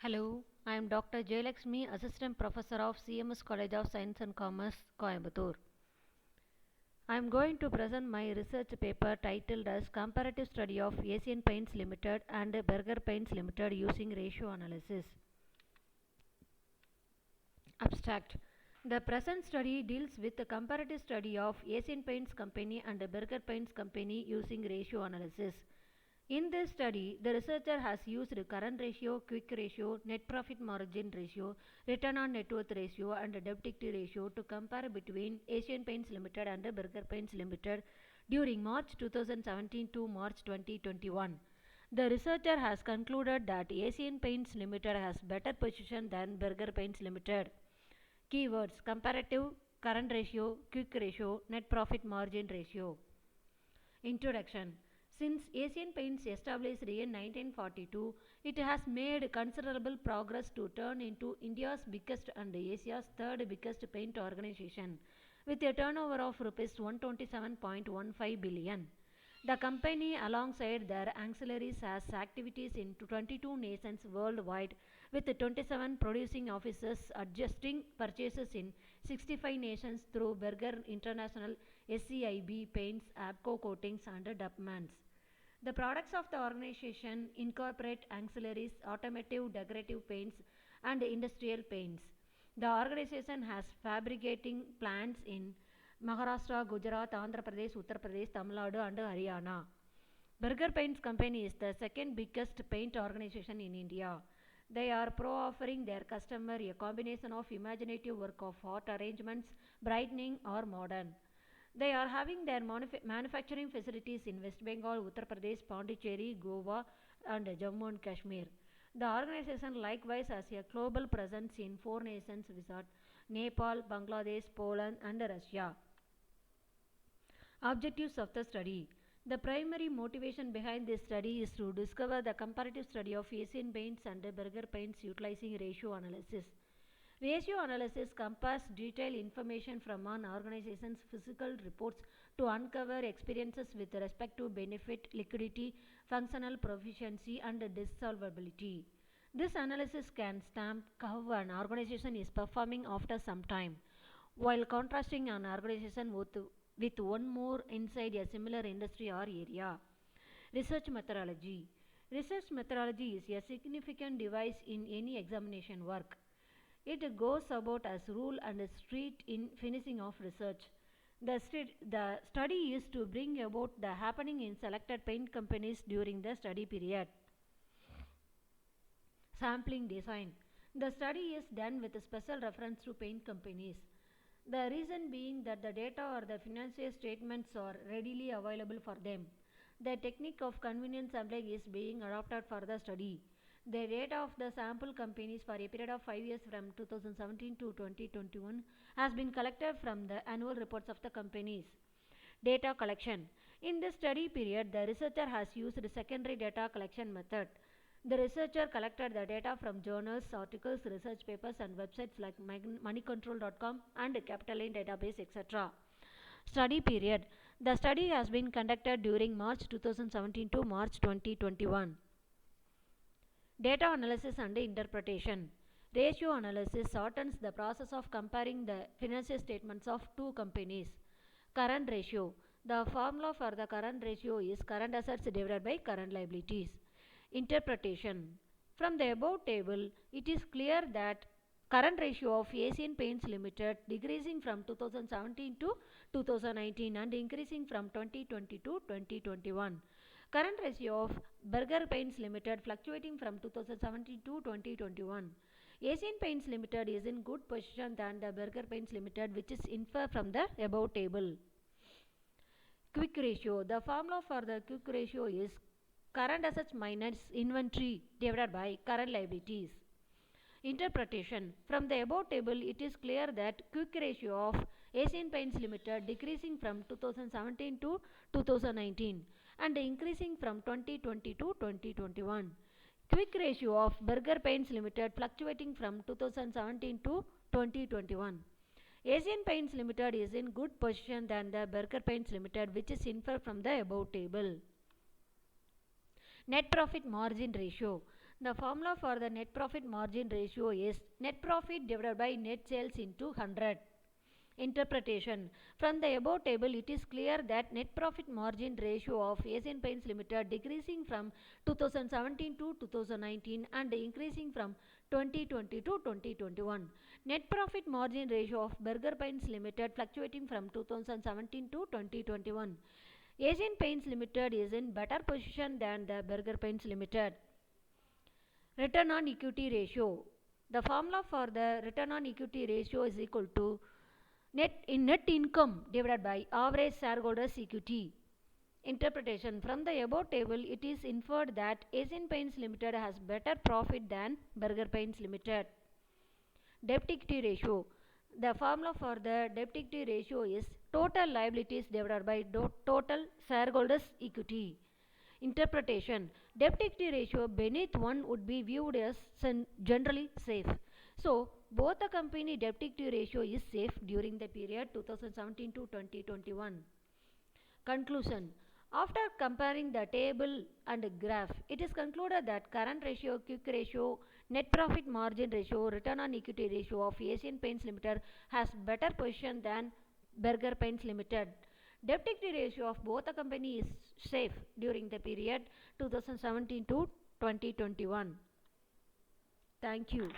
Hello, I am Dr. Jayalakshmi, Assistant Professor of CMS College of Science and Commerce, Coimbatore. I am going to present my research paper titled as Comparative Study of Asian Paints Limited and Berger Paints Limited using Ratio Analysis. Abstract. The present study deals with the comparative study of Asian Paints Company and Berger Paints Company using ratio analysis. In this study, the researcher has used current ratio, quick ratio, net profit margin ratio, return on net worth ratio and debt equity ratio to compare between Asian Paints Limited and Berger Paints Limited during March 2017 to March 2021. The researcher has concluded that Asian Paints Limited has better position than Berger Paints Limited. Keywords: comparative, current ratio, quick ratio, net profit margin ratio. Introduction. Since Asian Paints established in 1942, it has made considerable progress to turn into India's biggest and Asia's third biggest paint organization, with a turnover of Rs 127.15 billion. The company, alongside their ancillaries, has activities in 22 nations worldwide, with 27 producing offices adjusting purchases in 65 nations through Berger International, SCIB Paints, ABCO Coatings, and Dupmans. The products of the organization incorporate ancillaries, automotive, decorative paints, and industrial paints. The organization has fabricating plants in Maharashtra, Gujarat, Andhra Pradesh, Uttar Pradesh, Tamil Nadu, and Haryana. Berger Paints Company is the second biggest paint organization in India. They are offering their customer a combination of imaginative work of art arrangements, brightening, or modern. They are having their manufacturing facilities in West Bengal, Uttar Pradesh, Pondicherry, Goa, and Jammu and Kashmir. The organization likewise has a global presence in 4 nations: visit Nepal, Bangladesh, Poland, and Russia. Objectives of the study. The primary motivation behind this study is to discover the comparative study of Asian paints and Berger paints utilizing ratio analysis. Ratio analysis compares detailed information from an organization's physical reports to uncover experiences with respect to benefit, liquidity, functional proficiency, and dissolvability. This analysis can stamp how an organization is performing after some time, while contrasting an organization with one more inside a similar industry or area. Research methodology. Research methodology is a significant device in any examination work. It goes about as rule and street in finishing of research. The study is to bring about the happening in selected paint companies during the study period. Sampling design. The study is done with a special reference to paint companies. The reason being that the data or the financial statements are readily available for them. The technique of convenience sampling is being adopted for the study. The data of the sample companies for a period of 5 years from 2017 to 2021 has been collected from the annual reports of the companies. Data collection. In this study period, the researcher has used the secondary data collection method. The researcher collected the data from journals, articles, research papers, and websites like moneycontrol.com and Capitaline database, etc. Study period. The study has been conducted during March 2017 to March 2021. Data analysis and interpretation. Ratio analysis shortens the process of comparing the financial statements of two companies. Current ratio. The formula for the current ratio is current assets divided by current liabilities. Interpretation. From the above table, it is clear that current ratio of Asian Paints Limited decreasing from 2017 to 2019 and increasing from 2020 to 2021. Current ratio of Berger Paints Limited fluctuating from 2017 to 2021. Asian Paints Limited is in good position than the Berger Paints Limited, which is inferred from the above table. Quick ratio. The formula for the quick ratio is current assets minus inventory divided by current liabilities. Interpretation. From the above table, it is clear that quick ratio of Asian Paints Limited decreasing from 2017 to 2019 and increasing from 2020 to 2021. Quick ratio of Berger Paints Limited fluctuating from 2017 to 2021. Asian Paints Limited is in good position than the Berger Paints Limited, which is inferred from the above table. Net profit margin ratio. The formula for the net profit margin ratio is net profit divided by net sales into 100. Interpretation. From the above table, it is clear that net profit margin ratio of Asian Paints Limited decreasing from 2017 to 2019 and increasing from 2020 to 2021. Net profit margin ratio of Berger Paints Limited fluctuating from 2017 to 2021. Asian Paints Limited is in better position than the Berger Paints Limited. Return on equity ratio. The formula for the return on equity ratio is equal to net income divided by average shareholders equity. Interpretation. From the above table, it is inferred that Asian Paints Limited has better profit than Berger Paints Limited. Debt equity ratio. The formula for the debt equity ratio is total liabilities divided by total shareholders equity. Interpretation. Debt equity ratio beneath 1 would be viewed as generally safe. So, both the company debt equity ratio is safe during the period 2017 to 2021. Conclusion. After comparing the table and graph, it is concluded that current ratio, quick ratio, net profit margin ratio, return on equity ratio of Asian Paints Limited has better position than Berger Paints Limited. Debt equity ratio of both the company is safe during the period 2017 to 2021. Thank you.